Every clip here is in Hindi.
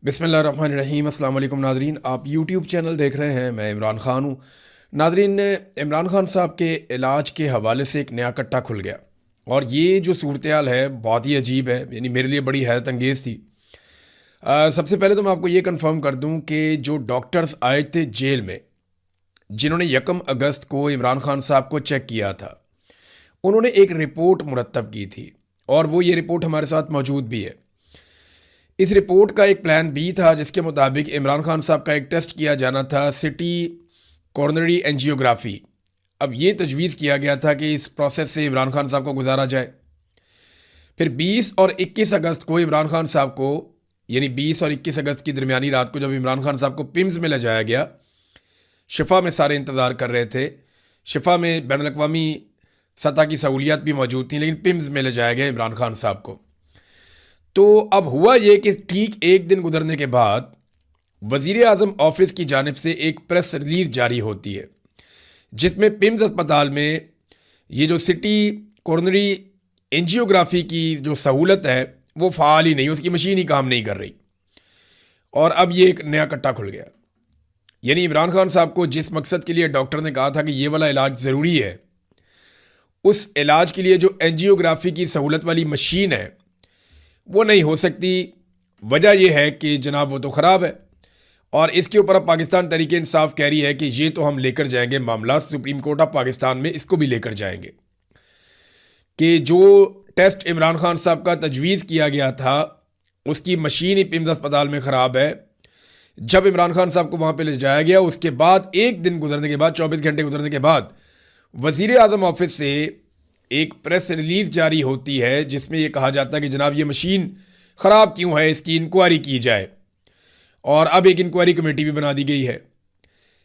बिस्मिल्लाहिर्रहमानिर्रहीम। अस्सलाम वालेकुम नाजरीन, आप यूट्यूब चैनल देख रहे हैं। मैं इमरान ख़ान हूँ। नाजरीन, इमरान ख़ान साहब के इलाज के हवाले से एक नया कट्टा खुल गया और ये जो सूरत हाल है बहुत ही अजीब है, यानी मेरे लिए बड़ी हैरत अंगेज़ थी। सबसे पहले तो मैं आपको ये कंफर्म कर दूं कि जो डॉक्टर्स आए थे जेल में, जिन्होंने 1 अगस्त को इमरान ख़ान साहब को चेक किया था, उन्होंने एक रिपोर्ट मुरतब की थी और वो ये रिपोर्ट हमारे साथ मौजूद भी है। इस रिपोर्ट का एक प्लान बी था जिसके मुताबिक इमरान खान साहब का एक टेस्ट किया जाना था, सिटी कॉर्नरी एंजियोग्राफी। अब ये तजवीज़ किया गया था कि इस प्रोसेस से इमरान खान साहब को गुजारा जाए। फिर 20 और 21 अगस्त को इमरान खान साहब को, यानी 20 और 21 अगस्त की दरमियानी रात को जब इमरान खान साहब को पिम्स में ले जाया गया, शिफा में सारे इंतज़ार कर रहे थे। शिफा में बैनुल अक़वामी सतह की सहूलियात भी मौजूद थी, लेकिन पिम्स में ले जाया गया इमरान खान साहब को। तो अब हुआ ये कि ठीक एक दिन गुजरने के बाद वज़ीर आज़म ऑफिस की जानिब से एक प्रेस रिलीज जारी होती है जिसमें पिम्स अस्पताल में ये जो सिटी कॉर्नरी एंजियोग्राफी की जो सहूलत है वो फ़ाल ही नहीं, उसकी मशीन ही काम नहीं कर रही। और अब ये एक नया कट्टा खुल गया। यानी इमरान खान साहब को जिस मकसद के लिए डॉक्टर ने कहा था कि ये वाला इलाज ज़रूरी है, उस इलाज के लिए जो एंजियोग्राफी की सहूलत वाली मशीन है वो नहीं हो सकती। वजह यह है कि जनाब वो तो ख़राब है और इसके ऊपर अब पाकिस्तान तहरीक इंसाफ कह रही है कि ये तो हम लेकर जाएंगे मामला सुप्रीम कोर्ट ऑफ पाकिस्तान में, इसको भी लेकर जाएंगे कि जो टेस्ट इमरान खान साहब का तजवीज़ किया गया था उसकी मशीन ही पिम्स अस्पताल में ख़राब है। जब इमरान खान साहब को वहाँ पर ले जाया गया उसके बाद एक दिन गुजरने के बाद, 24 घंटे गुजरने के बाद, वज़ीर आज़म ऑफिस से एक प्रेस रिलीज जारी होती है जिसमें यह कहा जाता है कि जनाब ये मशीन ख़राब क्यों है, इसकी इंक्वायरी की जाए। और अब एक इंक्वायरी कमेटी भी बना दी गई है।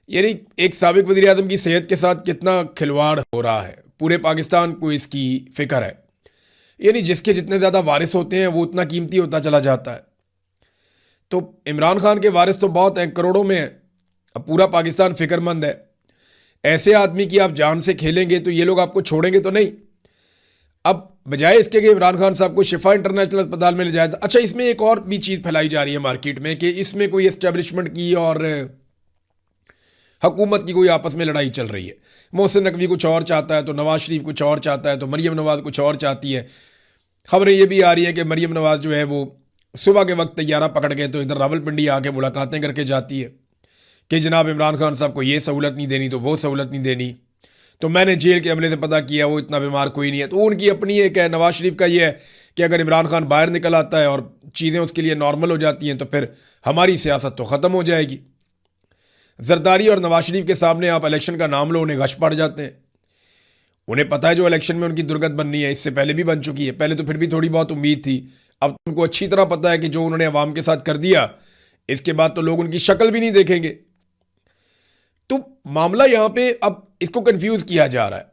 यानी एक साबिक वज़ीर आज़म की सेहत के साथ कितना खिलवाड़ हो रहा है, पूरे पाकिस्तान को इसकी फ़िक्र है। यानी जिसके जितने ज़्यादा वारिस होते हैं वो उतना कीमती होता चला जाता है। तो इमरान खान के वारिस तो बहुत हैं, करोड़ों में हैं। अब पूरा पाकिस्तान फ़िक्रमंद है। ऐसे आदमी की आप जान से खेलेंगे तो ये लोग आपको छोड़ेंगे तो नहीं। अब बजाय इसके कि इमरान खान साहब को शिफा इंटरनेशनल अस्पताल में ले जाया था। अच्छा, इसमें एक और भी चीज़ फैलाई जा रही है मार्केट में कि इसमें कोई एस्टेब्लिशमेंट की और हुकूमत की कोई आपस में लड़ाई चल रही है। मोहसिन नकवी कुछ और चाहता है तो नवाज शरीफ कुछ और चाहता है तो मरीम नवाज कुछ और चाहती है। खबरें ये भी आ रही हैं कि मरीम नवाज जो है वो सुबह के वक्त तैयारा पकड़ के तो इधर रावलपिंडी आके मुलाकातें करके जाती है कि जनाब इमरान खान साहब को ये सहूलत नहीं देनी तो वो सहूलत नहीं देनी। तो मैंने जेल के अमले से पता किया वो इतना बीमार कोई नहीं है। तो उनकी अपनी एक है। नवाज शरीफ का ये है कि अगर इमरान खान बाहर निकल आता है और चीज़ें उसके लिए नॉर्मल हो जाती हैं तो फिर हमारी सियासत तो ख़त्म हो जाएगी। जरदारी और नवाज शरीफ के सामने आप इलेक्शन का नाम लो, उन्हें गश पड़ जाते हैं। उन्हें पता है जो इलेक्शन में उनकी दुर्गत बननी है, इससे पहले भी बन चुकी है। पहले तो फिर भी थोड़ी बहुत उम्मीद थी, अब उनको अच्छी तरह पता है कि जो उन्होंने अवाम के साथ कर दिया इसके बाद तो लोग उनकी शक्ल भी नहीं देखेंगे। तो मामला यहां पे अब इसको कंफ्यूज किया जा रहा है।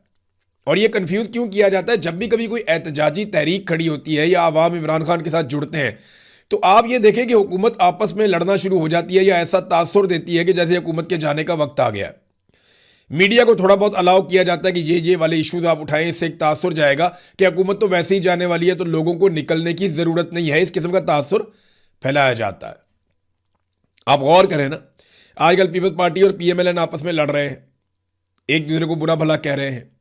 और ये कंफ्यूज क्यों किया जाता है? जब भी कभी कोई एहतजाजी तहरीक खड़ी होती है या आवाम इमरान खान के साथ जुड़ते हैं तो आप ये देखें कि हुकूमत आपस में लड़ना शुरू हो जाती है या ऐसा तासुर देती है कि जैसे हुकूमत के जाने का वक्त आ गया है। मीडिया को थोड़ा बहुत अलाउ किया जाता है कि ये वाले इश्यूज आप उठाएं, इससे एक तासुर जाएगा कि हुकूमत तो वैसे ही जाने वाली है तो लोगों को निकलने की ज़रूरत नहीं है। इस किस्म का तासुर फैलाया जाता है। आप गौर करें ना, आजकल पीपल्स पार्टी और पीएमएलएन आपस में लड़ रहे हैं, एक दूसरे को बुरा भला कह रहे हैं,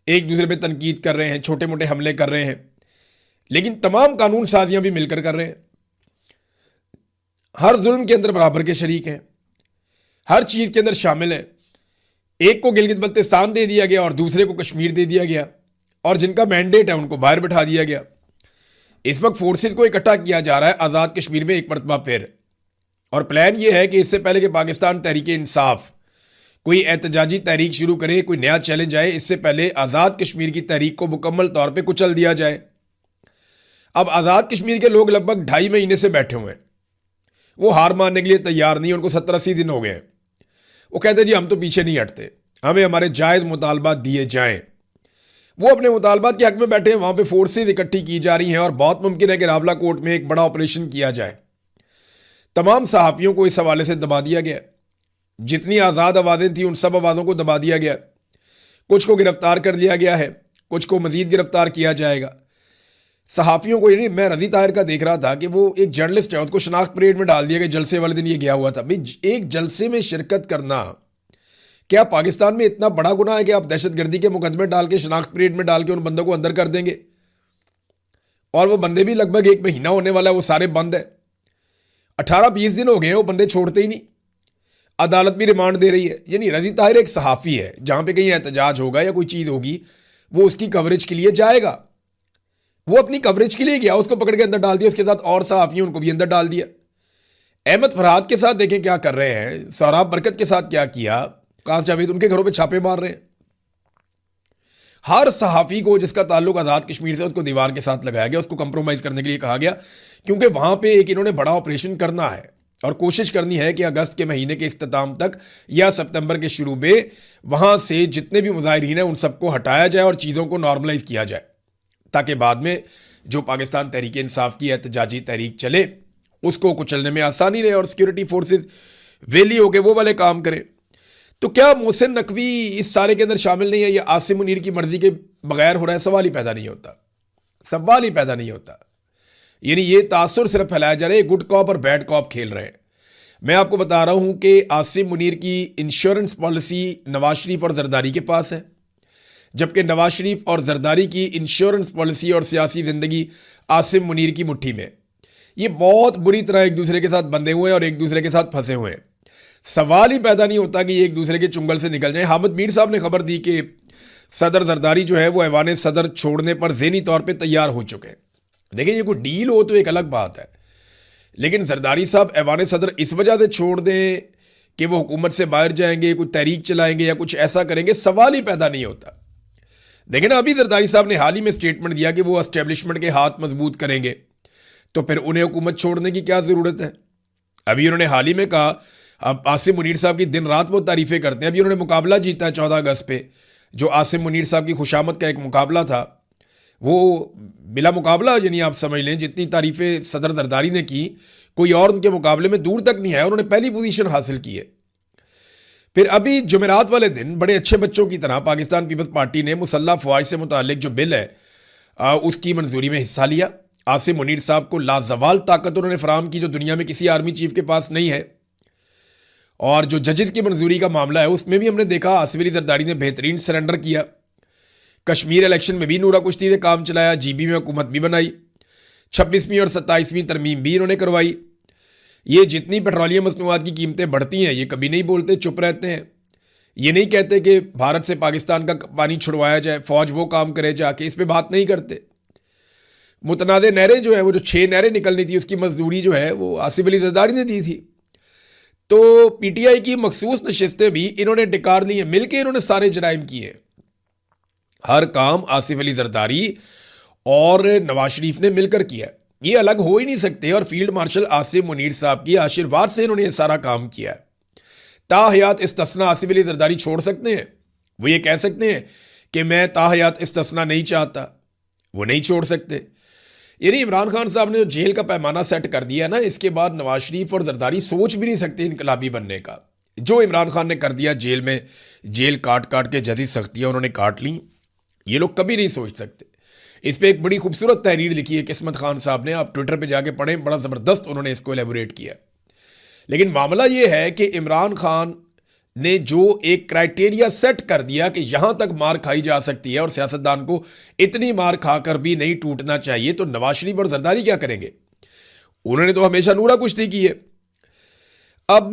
एक दूसरे पे तनकीद कर रहे हैं, छोटे मोटे हमले कर रहे हैं, लेकिन तमाम कानून साजियां भी मिलकर कर रहे हैं। हर जुल्म के अंदर बराबर के शरीक हैं, हर चीज़ के अंदर शामिल हैं। एक को गिलगित बल्तिस्तान दे दिया गया और दूसरे को कश्मीर दे दिया गया और जिनका मैंडेट है उनको बाहर बिठा दिया गया। इस वक्त फोर्सेस को इकट्ठा किया जा रहा है आज़ाद कश्मीर में एक मरतबा फिर। और प्लान यह है कि इससे पहले कि पाकिस्तान तहरीक इंसाफ कोई एहतजाजी तहरीक शुरू करे, कोई नया चैलेंज आए, इससे पहले आज़ाद कश्मीर की तहरीक को मुकम्मल तौर पे कुचल दिया जाए। अब आज़ाद कश्मीर के लोग लगभग 2.5 महीने से बैठे हुए हैं, वो हार मानने के लिए तैयार नहीं। उनको 70-80 दिन हो गए हैं। वो कहते हैं जी हम तो पीछे नहीं हटते, हमें हमारे जायज़ मुतालबात दिए जाएं। वो अपने मुतालबात के हक में बैठे हैं। वहाँ पर फोर्सेज इकट्ठी की जा रही हैं और बहुत मुमकिन है कि रावला कोर्ट में एक बड़ा ऑपरेशन किया जाए। तमाम सहाफ़ियों को इस हवाले से दबा दिया गया। जितनी आज़ाद आवाज़ें थी उन सब आवाज़ों को दबा दिया गया। कुछ को गिरफ्तार कर लिया गया है, कुछ को मज़ीद गिरफ्तार किया जाएगा। सहाफ़ियों को, यानी मैं रज़ी ताहिर का देख रहा था कि वो एक जर्नलिस्ट है, उसको शनाख्त परेड में डाल दिया कि जलसे वाले दिन ये गया हुआ था। भाई एक जलसे में शिरकत करना क्या पाकिस्तान में इतना बड़ा गुनाह है कि आप दहशतगर्दी के मुकदमे डाल के शनाख्त परेड में डाल के उन बंदों को अंदर कर देंगे? और वो बंदे भी लगभग 1 महीना होने वाला है, वो सारे बंद है। 18-20 दिन हो गए हैं, वो बंदे छोड़ते ही नहीं। अदालत भी रिमांड दे रही है। यानी रज़ी ताहिर एक सहाफ़ी है, जहां पे कहीं एहतजाज होगा या कोई चीज़ होगी वो उसकी कवरेज के लिए जाएगा। वो अपनी कवरेज के लिए गया, उसको पकड़ के अंदर डाल दिया। उसके साथ और सहाफ़ी उनको भी अंदर डाल दिया। अहमद फरहाद के साथ देखें क्या कर रहे हैं, सौराब बरकत के साथ क्या किया, काश जावेद उनके घरों पे छापे मार रहे हैं। हर सहाफ़ी को जिसका ताल्लुक आज़ाद कश्मीर से, उसको दीवार के साथ लगाया गया, उसको कंप्रोमाइज़ करने के लिए कहा गया, क्योंकि वहां पे एक इन्होंने बड़ा ऑपरेशन करना है और कोशिश करनी है कि अगस्त के महीने के इख्तिताम तक या सितंबर के शुरू में वहां से जितने भी मुजाहिरीन हैं उन सबको हटाया जाए और चीज़ों को नॉर्मलाइज किया जाए, ताकि बाद में जो पाकिस्तान तहरीक इंसाफ की एहतजाजी तहरीक चले उसको कुचलने में आसानी रहे और सिक्योरिटी फोर्सेज वेली होकर वो वाले काम करें। तो क्या मोहसिन नकवी इस सारे के अंदर शामिल नहीं है? या आसिम मुनीर की मर्जी के बगैर हो रहा है? सवाल ही पैदा नहीं होता, सवाल ही पैदा नहीं होता। यानी ये तासुर सिर्फ फैलाया जा रहा है, गुड कॉप और बैड कॉप खेल रहे हैं। मैं आपको बता रहा हूं कि आसिम मुनीर की इंश्योरेंस पॉलिसी नवाज शरीफ और जरदारी के पास है, जबकि नवाज शरीफ और जरदारी की इंश्योरेंस पॉलिसी और सियासी जिंदगी आसिम मुनीर की मुट्ठी में। ये बहुत बुरी तरह एक दूसरे के साथ बंधे हुए हैं और एक दूसरे के साथ फंसे हुए हैं। सवाल ही पैदा नहीं होता कि ये एक दूसरे के चुंगल से निकल जाए। हामिद मीर साहब ने खबर दी कि सदर जरदारी जो है वो ऐवान सदर छोड़ने पर ज़हनी तौर पे तैयार हो चुके हैं। देखिए, ये कोई डील हो तो एक अलग बात है, लेकिन जरदारी साहब ऐवान सदर इस वजह से छोड़ दें कि वो हुकूमत से बाहर जाएंगे, कुछ तहरीक चलाएंगे या कुछ ऐसा करेंगे, सवाल ही पैदा नहीं होता। देखिए ना, अभी जरदारी साहब ने हाल ही में स्टेटमेंट दिया कि वो एस्टेब्लिशमेंट के हाथ मजबूत करेंगे, तो फिर उन्हें हुकूमत छोड़ने की क्या ज़रूरत है? अभी उन्होंने हाल ही में कहा, अब आसिम मुनीर साहब की दिन रात वो तारीफ़ें करते हैं। अभी उन्होंने मुकाबला जीता है 14 अगस्त पे, जो आसिम मुनीर साहब की खुशामद का एक मुकाबला था, वो बिला मुकाबला, यानी आप समझ लें जितनी तारीफ़ें सदर जरदारी ने की, कोई और उनके मुकाबले में दूर तक नहीं है। उन्होंने पहली पोजीशन हासिल की है। फिर अभी जुमेरात वाले दिन बड़े अच्छे बच्चों की तरह पाकिस्तान पीपल्स पार्टी ने मुसल्लह फ़वाज से मुतालिक जो बिल है उसकी मंजूरी में हिस्सा लिया। आसिम मुनीर साहब को लाजवाल ताकत उन्होंने फराम की जो दुनिया में किसी आर्मी चीफ के पास नहीं है। और जो जजेस की मंजूरी का मामला है उसमें भी हमने देखा आसिफ अली जरदारी ने बेहतरीन सरेंडर किया। कश्मीर इलेक्शन में भी नूरा कुश्ती से काम चलाया, जीबी में हुकूमत भी बनाई, 26वीं और 27वीं तरमीम भी इन्होंने करवाई। ये जितनी पेट्रोलियम मसनूआत की कीमतें बढ़ती हैं ये कभी नहीं बोलते, चुप रहते हैं। ये नहीं कहते कि भारत से पाकिस्तान का पानी छुड़वाया जाए, फौज वो काम करे जाके, इस पर बात नहीं करते। मुतनाज़ नहरें जो है, वो जो 6 नहरें निकलनी थी उसकी मजदूरी जो है वो आसिफ अली जरदारी ने दी थी। तो पीटीआई की मखसूस नशिस्तें भी इन्होंने डिकार ली हैं, मिलकर इन्होंने सारे जराइम किए। हर काम आसिफ अली जरदारी और नवाज शरीफ ने मिलकर किया, ये अलग हो ही नहीं सकते। और फील्ड मार्शल आसिम मुनीर साहब की आशीर्वाद से इन्होंने ये सारा काम किया है। ताहयात इस्तिस्ना आसिफ अली जरदारी छोड़ सकते हैं? वो ये कह सकते हैं कि मैं ताहयात इस्तिस्ना नहीं चाहता? वो नहीं छोड़ सकते। यानी इमरान खान साहब ने जो जेल का पैमाना सेट कर दिया ना, इसके बाद नवाज शरीफ और जरदारी सोच भी नहीं सकते इनकलाबी बनने का। जो इमरान खान ने कर दिया जेल में, जेल काट काट के जैसी सख्तियाँ उन्होंने काट ली, ये लोग कभी नहीं सोच सकते। इस पर एक बड़ी खूबसूरत तहरीर लिखी है किस्मत खान साहब ने, आप ट्विटर पे जाके पढ़ें, बड़ा ज़बरदस्त उन्होंने इसको एलेबोरेट किया। लेकिन मामला ये है कि इमरान खान ने जो एक क्राइटेरिया सेट कर दिया कि यहां तक मार खाई जा सकती है और सियासतदान को इतनी मार खाकर भी नहीं टूटना चाहिए, तो नवाज शरीफ और जरदारी क्या करेंगे? उन्होंने तो हमेशा नूरा कुश्ती की है। अब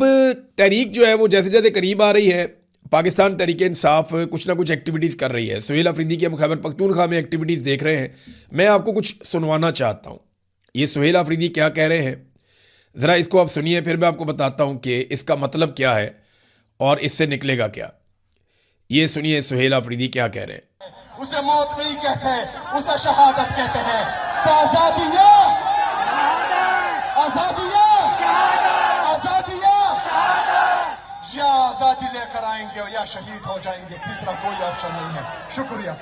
तहरीक जो है वो जैसे जैसे करीब आ रही है, पाकिस्तान तहरीक इंसाफ कुछ ना कुछ एक्टिविटीज़ कर रही है। सुहेल अफरीदी की हम खैबर पख्तूनख्वा में एक्टिविटीज़ देख रहे हैं। मैं आपको कुछ सुनवाना चाहता हूँ। ये सुहेल अफरीदी क्या कह रहे हैं, ज़रा इसको आप सुनिए, फिर मैं आपको बताता हूँ कि इसका मतलब क्या है और इससे निकलेगा क्या। ये सुनिए सुहेल अफरीदी क्या कह रहे हैं। उसे मौत नहीं कहते, उसे शहादत कहते हैं। तो आजादिया आजादिया आजादिया या आजादी लेकर आएंगे या शहीद हो जाएंगे, तीसरा कोई ऑप्शन नहीं है। शुक्रिया।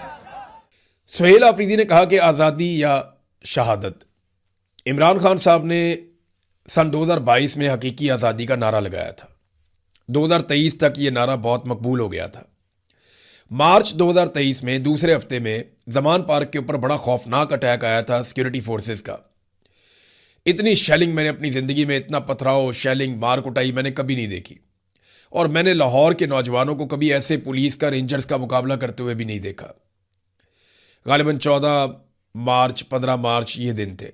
सुहेल अफरीदी ने कहा कि आज़ादी या शहादत। इमरान खान साहब ने सन 2022 में हकीकी आज़ादी का नारा लगाया था। 2023 तक ये नारा बहुत मकबूल हो गया था। मार्च 2023 में दूसरे हफ्ते में जमान पार्क के ऊपर बड़ा खौफनाक अटैक आया था सिक्योरिटी फोर्सेस का। इतनी शेलिंग मैंने अपनी ज़िंदगी में, इतना पथराव, शेलिंग, मार कुटाई मैंने कभी नहीं देखी। और मैंने लाहौर के नौजवानों को कभी ऐसे पुलिस का, रेंजर्स का मुकाबला करते हुए भी नहीं देखा। गालिबन 14 मार्च, 15 मार्च ये दिन थे।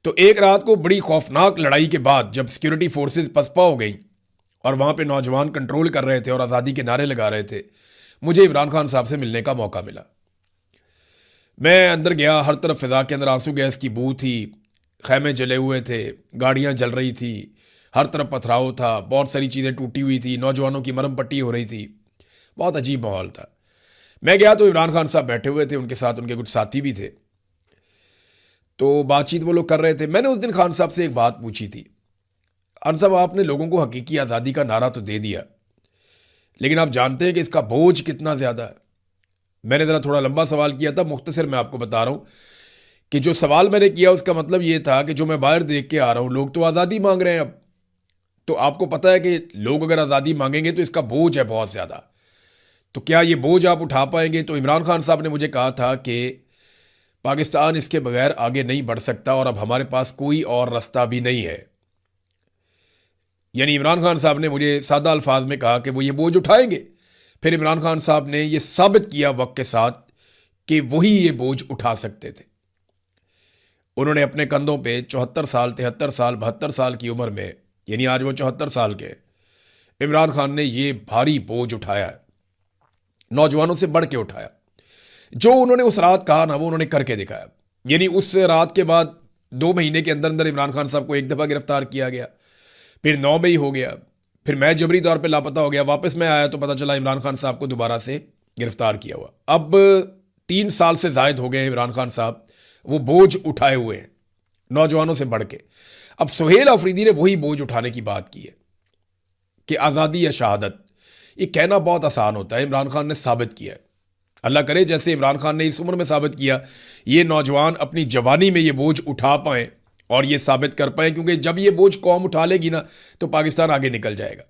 तो एक रात को बड़ी खौफनाक लड़ाई के बाद जब सिक्योरिटी फोर्सेस पसपा हो गई और वहाँ पे नौजवान कंट्रोल कर रहे थे और आज़ादी के नारे लगा रहे थे, मुझे इमरान खान साहब से मिलने का मौका मिला। मैं अंदर गया, हर तरफ फिजा के अंदर आंसू गैस की बू थी, खैमे जले हुए थे, गाड़ियाँ जल रही थी, हर तरफ पथराव था, बहुत सारी चीज़ें टूटी हुई थी, नौजवानों की मरम पट्टी हो रही थी, बहुत अजीब माहौल था। मैं गया तो इमरान खान साहब बैठे हुए थे, उनके साथ उनके कुछ साथी भी थे। तो बातचीत वो लोग कर रहे थे। मैंने उस दिन खान साहब से एक बात पूछी थी, खान साहब आपने लोगों को हकीकी आज़ादी का नारा तो दे दिया, लेकिन आप जानते हैं कि इसका बोझ कितना ज़्यादा है। मैंने ज़रा थोड़ा लंबा सवाल किया था, मुख्तसर मैं आपको बता रहा हूँ कि जो सवाल मैंने किया उसका मतलब ये था कि जो मैं बाहर देख के आ रहा हूँ, लोग तो आज़ादी मांग रहे हैं अब। तो आपको पता है कि लोग अगर आज़ादी मांगेंगे तो इसका बोझ है बहुत ज़्यादा, तो क्या ये बोझ आप उठा पाएंगे? तो इमरान खान साहब ने मुझे कहा था कि पाकिस्तान इसके बगैर आगे नहीं बढ़ सकता और अब हमारे पास कोई और रास्ता भी नहीं है। यानी इमरान खान साहब ने मुझे सादा अल्फाज में कहा कि वो ये बोझ उठाएंगे। फिर इमरान खान साहब ने ये साबित किया वक्त के साथ कि वही ये बोझ उठा सकते थे। उन्होंने अपने कंधों पे 74 साल, 73 साल, 72 साल की उम्र में, यानी आज वो 74 साल के, इमरान खान ने ये भारी बोझ उठाया है, नौजवानों से बढ़ के उठाया। जो उन्होंने उस रात कहा ना, वो उन्होंने करके दिखाया। यानी उस रात के बाद 2 महीने के अंदर अंदर इमरान खान साहब को एक दफ़ा गिरफ्तार किया गया, फिर 9 मई हो गया, फिर मैं जबरी तौर पे लापता हो गया, वापस मैं आया तो पता चला इमरान खान साहब को दोबारा से गिरफ्तार किया हुआ। अब 3 साल से जायद हो गए इमरान खान साहब वो बोझ उठाए हुए हैं नौजवानों से बढ़ के। अब सुहेल अफरीदी ने वही बोझ उठाने की बात की है कि आज़ादी या शहादत, ये कहना बहुत आसान होता है, इमरान खान ने साबित किया है। अल्लाह करे जैसे इमरान खान ने इस उम्र में साबित किया, ये नौजवान अपनी जवानी में ये बोझ उठा पाएँ और ये साबित कर पाएँ, क्योंकि जब ये बोझ कौम उठा लेगी ना तो पाकिस्तान आगे निकल जाएगा।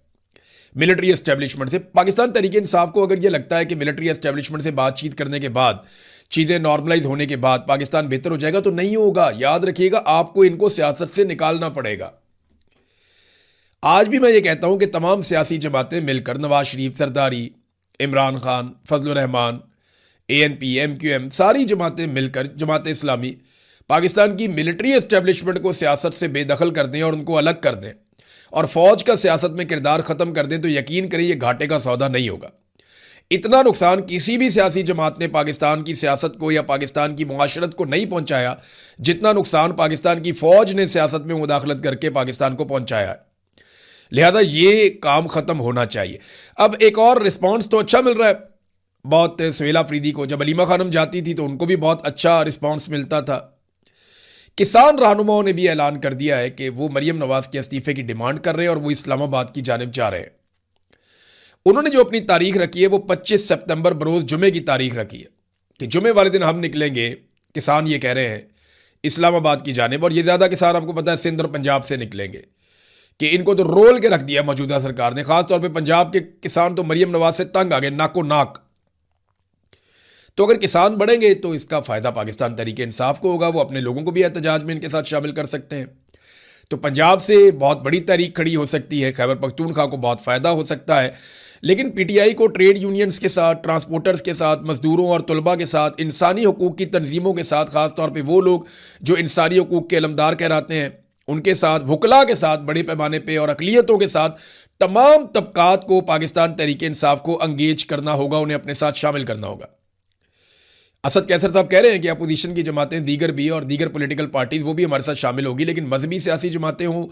मिलिट्री एस्टेब्लिशमेंट से, पाकिस्तान तहरीक इंसाफ को अगर ये लगता है कि मिलिट्री एस्टेब्लिशमेंट से बातचीत करने के बाद, चीज़ें नॉर्मलाइज होने के बाद पाकिस्तान बेहतर हो जाएगा, तो नहीं होगा। याद रखिएगा, आपको इनको सियासत से निकालना पड़ेगा। आज भी मैं ये कहता हूं कि तमाम सियासी जमातें मिलकर, नवाज शरीफ, सरदारी, इमरान खान, फजलुर रहमान, ANP, MQM, सारी जमातें मिलकर, जमात इस्लामी, पाकिस्तान की मिलिट्री एस्टेब्लिशमेंट को सियासत से बेदखल कर दें और उनको अलग कर दें और फौज का सियासत में किरदार ख़त्म कर दें, तो यकीन करें ये घाटे का सौदा नहीं होगा। इतना नुकसान किसी भी सियासी जमात ने पाकिस्तान की सियासत को या पाकिस्तान की मुआशरत को नहीं पहुंचाया, जितना नुकसान पाकिस्तान की फौज ने सियासत में मुदाखलत करके पाकिस्तान को पहुंचाया है। लिहाजा ये काम ख़त्म होना चाहिए। अब एक और रिस्पॉन्स तो अच्छा मिल रहा है बहुत सुहेल अफरीदी को। जब अलीमा खानम जाती थी तो उनको भी बहुत अच्छा रिस्पॉन्स मिलता था। किसान रहनुमाओं ने भी ऐलान कर दिया है कि वो मरियम नवाज के इस्तीफे की डिमांड कर रहे हैं और वो इस्लामाबाद की जानिब जा रहे हैं। उन्होंने जो अपनी तारीख रखी है वो 25 सितंबर बरोज़ जुमे की तारीख रखी है कि जुमे वाले दिन हम निकलेंगे। किसान ये कह रहे हैं इस्लामाबाद की जानिब, और ये ज़्यादा किसान आपको पता है सिंध और पंजाब से निकलेंगे कि इनको तो रोल के रख दिया मौजूदा सरकार ने। खासतौर पे पंजाब के किसान तो मरियम नवाज से तंग आ गए, नाको नाक। तो अगर किसान बढ़ेंगे तो इसका फ़ायदा पाकिस्तान तहरीक इंसाफ को होगा, वो अपने लोगों को भी एहतजाज में इनके साथ शामिल कर सकते हैं। तो पंजाब से बहुत बड़ी तहरीक खड़ी हो सकती है, खैबर पख्तूनख्वा को बहुत फ़ायदा हो सकता है। लेकिन PTI को ट्रेड यूनियंस के साथ, ट्रांसपोर्टर्स के साथ, मजदूरों और तलबा के साथ, इंसानी हकूक़ की तंजीमों के साथ, ख़ासतौर पर वो लोग जो इंसानी हकूक़ के अलमदार कहलाते हैं, उनके साथ, वकला के साथ बड़े पैमाने पे और अक़लियतों के साथ, तमाम तबकात को पाकिस्तान तहरीक इंसाफ को अंगेज करना होगा, उन्हें अपने साथ शामिल करना होगा। असद कैसर साहब कह रहे हैं कि अपोजिशन की जमातें दीगर भी और दीगर पॉलिटिकल पार्टीज़ वो भी हमारे साथ शामिल होगी, लेकिन मजहबी सियासी जमातें हों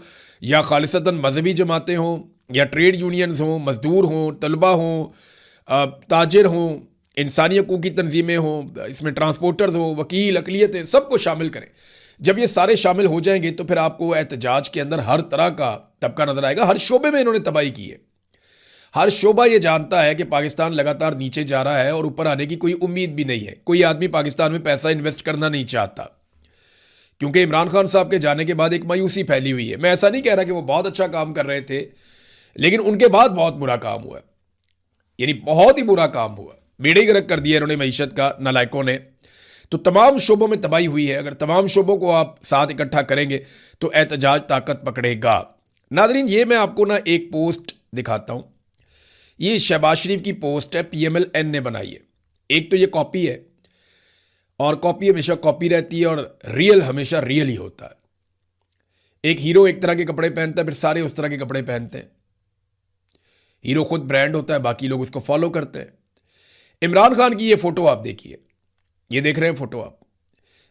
या खालिसतन मजहबी जमातें हों या ट्रेड यूनियंस हों, मजदूर हों, तलबा हों, ताजिर हों, इंसानी हकूक़ की तंजीमें हों, इसमें ट्रांसपोर्टर्स हों, वकील, अक़लियतें, सबको शामिल करें। जब ये सारे शामिल हो जाएंगे तो फिर आपको एहतजाज के अंदर हर तरह का तबका नजर आएगा। हर शोबे में इन्होंने तबाही की है। हर शोबा ये जानता है कि पाकिस्तान लगातार नीचे जा रहा है और ऊपर आने की कोई उम्मीद भी नहीं है। कोई आदमी पाकिस्तान में पैसा इन्वेस्ट करना नहीं चाहता, क्योंकि इमरान खान साहब के जाने के बाद एक मायूसी फैली हुई है। मैं ऐसा नहीं कह रहा कि वो बहुत अच्छा काम कर रहे थे, लेकिन उनके बाद बहुत बुरा काम हुआ है। यानी बहुत ही बुरा काम हुआ, बेड़े गर्क कर दिया इन्होंने मईशत का नालायकों ने। तो तमाम शोबों में तबाही हुई है। अगर तमाम शोबों को आप साथ इकट्ठा करेंगे तो एहतजाज ताकत पकड़ेगा। नादरीन, ये मैं आपको ना एक पोस्ट दिखाता हूं। ये शहबाज शरीफ की पोस्ट है, PMLN ने बनाई है। एक तो ये कॉपी है, और कॉपी हमेशा कॉपी रहती है और रियल हमेशा रियल ही होता है। एक हीरो एक तरह के कपड़े पहनता है, फिर सारे उस तरह के कपड़े पहनते हैं। हीरो खुद ब्रांड होता है, बाकी लोग उसको फॉलो करते हैं। इमरान खान की ये फोटो आप देखिए, ये देख रहे हैं फोटो आप,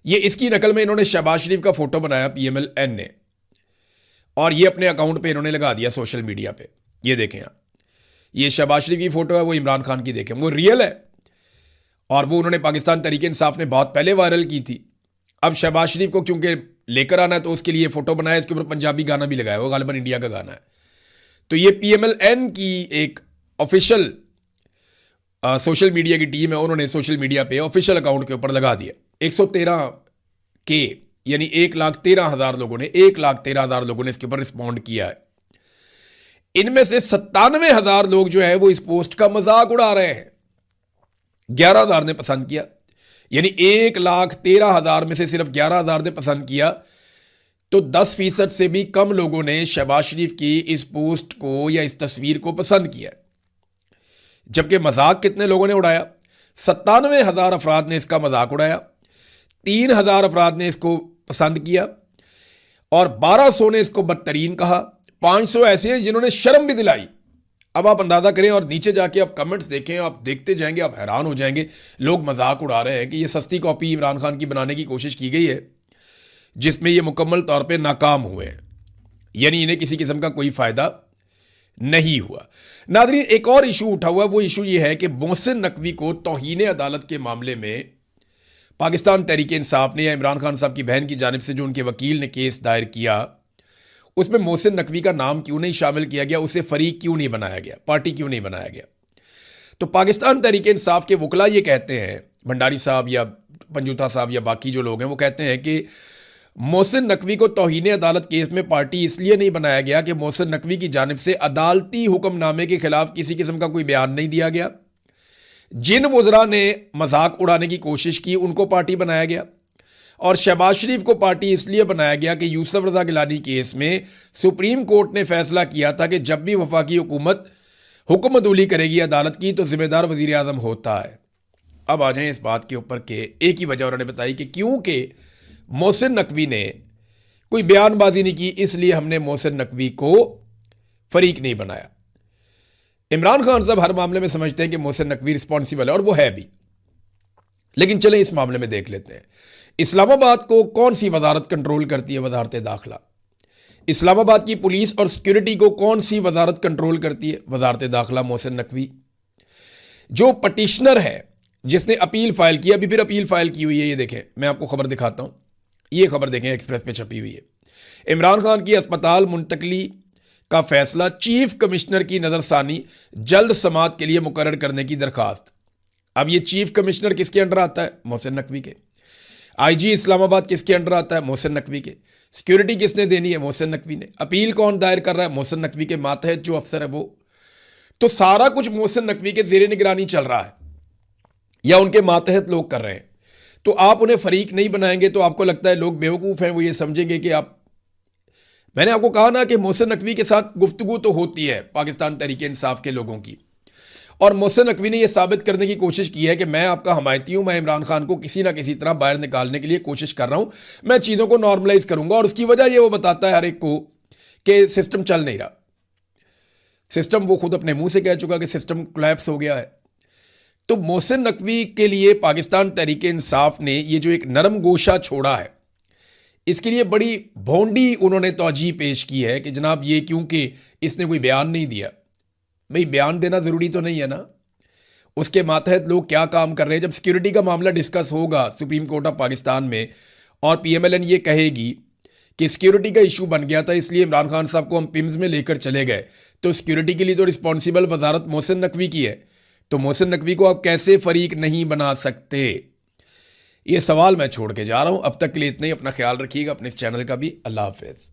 ये इसकी नकल में इन्होंने शहबाज शरीफ का फोटो बनाया PMLN ने, और ये अपने अकाउंट पे इन्होंने लगा दिया सोशल मीडिया पे। ये देखें आप, ये शहबाज शरीफ की फोटो है, वो इमरान खान की देखें, वो रियल है। और वो उन्होंने पाकिस्तान तहरीक इंसाफ ने बहुत पहले वायरल की थी। अब शहबाज शरीफ को क्योंकि लेकर आना है तो उसके लिए फोटो बनाया, इसके ऊपर पंजाबी गाना भी लगाया, वो गालिबन इंडिया का गाना है। तो ये PMLN की एक ऑफिशियल सोशल मीडिया की टीम है, उन्होंने सोशल मीडिया पे ऑफिशियल अकाउंट के ऊपर लगा दिया। 113K यानी 1,13,000 लोगों ने 1,13,000 लोगों ने इसके ऊपर रिस्पॉन्ड किया है। इनमें से 97,000 लोग जो है वो इस पोस्ट का मजाक उड़ा रहे हैं। 11,000 ने पसंद किया, यानी 1,13,000 में से सिर्फ 11,000 ने पसंद किया। तो 10% से भी कम लोगों ने शहबाज शरीफ की इस पोस्ट को या इस तस्वीर को पसंद किया। जबकि मजाक कितने लोगों ने उड़ाया? 97,000 अफराद ने इसका मजाक उड़ाया, 3,000 अफराद ने इसको पसंद किया, और 1,200 ने इसको बदतरीन कहा। 500 ऐसे हैं जिन्होंने शर्म भी दिलाई। अब आप अंदाजा करें और नीचे जाके आप कमेंट्स देखें, आप देखते जाएंगे, आप हैरान हो जाएंगे। लोग मजाक उड़ा रहे हैं कि ये सस्ती कॉपी इमरान खान की बनाने की कोशिश की गई है, जिसमें ये मुकम्मल तौर पे नाकाम हुए हैं, यानी इन्हें किसी किस्म का कोई फायदा नहीं हुआ। नादरीन, एक और इशू उठा हुआ, वो इशू ये है कि मोहसिन नकवी को तौहीन अदालत के मामले में पाकिस्तान तहरीक इंसाफ ने या इमरान खान साहब की बहन की जानिब से जो उनके वकील ने केस दायर किया, उसमें मोहसिन नकवी का नाम क्यों नहीं शामिल किया गया, उसे फरीक क्यों नहीं बनाया गया, पार्टी क्यों नहीं बनाया गया। तो पाकिस्तान तहरीक इंसाफ के वकला ये कहते हैं, भंडारी साहब या पंजूथा साहब या बाकी जो लोग हैं, वो कहते हैं कि मोहसिन नकवी को तौहीन अदालत केस में पार्टी इसलिए नहीं बनाया गया कि मोहसिन नकवी की जानिब से अदालती हुक्मनामे के खिलाफ किसी किस्म का कोई बयान नहीं दिया गया। जिन वज़रा ने मजाक उड़ाने की कोशिश की उनको पार्टी बनाया गया, और शहबाज शरीफ को पार्टी इसलिए बनाया गया कि यूसुफ रज़ा गिलानी केस में सुप्रीम कोर्ट ने फैसला किया था कि जब भी वफाकी हुकूमत हुक्म अदूली करेगी अदालत की तो जिम्मेदार वज़ीर आज़म होता है। अब आ जाएं इस बात के ऊपर के एक ही वजह उन्होंने बताई कि क्योंकि मोहसिन नकवी ने कोई बयानबाजी नहीं की, इसलिए हमने मोहसिन नकवी को फरीक नहीं बनाया। इमरान खान साहब हर मामले में समझते हैं कि मोहसिन नकवी रिस्पॉन्सिबल है, और वो है भी। लेकिन चलें इस मामले में देख लेते हैं, इस्लामाबाद को कौन सी वजारत कंट्रोल करती है? वजारत दाखिला। इस्लामाबाद की पुलिस और सिक्योरिटी को कौन सी वजारत कंट्रोल करती है? वजारत दाखिला, मोहसिन नकवी। जो पटिशनर है जिसने अपील फाइल की, अभी फिर अपील फाइल की हुई है, ये देखें, मैं आपको खबर दिखाता हूं, ये खबर देखें, एक्सप्रेस पे छपी हुई है। इमरान खान की अस्पताल मुंतकली का फैसला, चीफ कमिश्नर की नजरसानी, जल्द समात के लिए मुकर्रर करने की दरखास्त। अब ये चीफ कमिश्नर किसके अंडर आता है? मोहसिन नकवी के। IG इस्लामाबाद किसके अंडर आता है? मोहसिन नकवी के। सिक्योरिटी किसने देनी है? मोहसिन नकवी ने। अपील कौन दायर कर रहा है? मोहसिन नकवी के मातहत जो अफसर है वो। तो सारा कुछ मोहसिन नकवी के ज़ेरे निगरानी चल रहा है या उनके मातहत लोग कर रहे हैं। तो आप उन्हें फरीक नहीं बनाएंगे तो आपको लगता है लोग बेवकूफ़ हैं, वो ये समझेंगे कि आप, मैंने आपको कहा ना कि मोहसिन नकवी के साथ गुफ्तगू तो होती है पाकिस्तान तहरीक इंसाफ के लोगों की, और मोहसिन नकवी ने यह साबित करने की कोशिश की है कि मैं आपका हमायती हूं, मैं इमरान खान को किसी ना किसी तरह बाहर निकालने के लिए कोशिश कर रहा हूं, मैं चीज़ों को नॉर्मलाइज करूंगा। और उसकी वजह ये वो बताता है हर एक को कि सिस्टम चल नहीं रहा। सिस्टम, वो खुद अपने मुंह से कह चुका कि सिस्टम कोलैप्स हो गया है। तो मोहसिन नकवी के लिए पाकिस्तान तहरीक इंसाफ ने ये जो एक नरम गोशा छोड़ा है, इसके लिए बड़ी भोंडी उन्होंने तौजीह पेश की है कि जनाब ये क्योंकि इसने कोई बयान नहीं दिया। भाई बयान देना ज़रूरी तो नहीं है ना, उसके मातहत लोग क्या काम कर रहे हैं। जब सिक्योरिटी का मामला डिस्कस होगा सुप्रीम कोर्ट ऑफ पाकिस्तान में और PMLN ये कहेगी कि सिक्योरिटी का इशू बन गया था इसलिए इमरान खान साहब को हम पिम्स में लेकर चले गए, तो सिक्योरिटी के लिए तो रिस्पॉन्सिबल वजारत मोहसिन नकवी की है, तो मोहसिन नकवी को आप कैसे फरीक नहीं बना सकते? ये सवाल मैं छोड़ के जा रहा हूं। अब तक के लिए इतना ही। अपना ख्याल रखिएगा, अपने इस चैनल का भी। अल्लाह हाफिज़।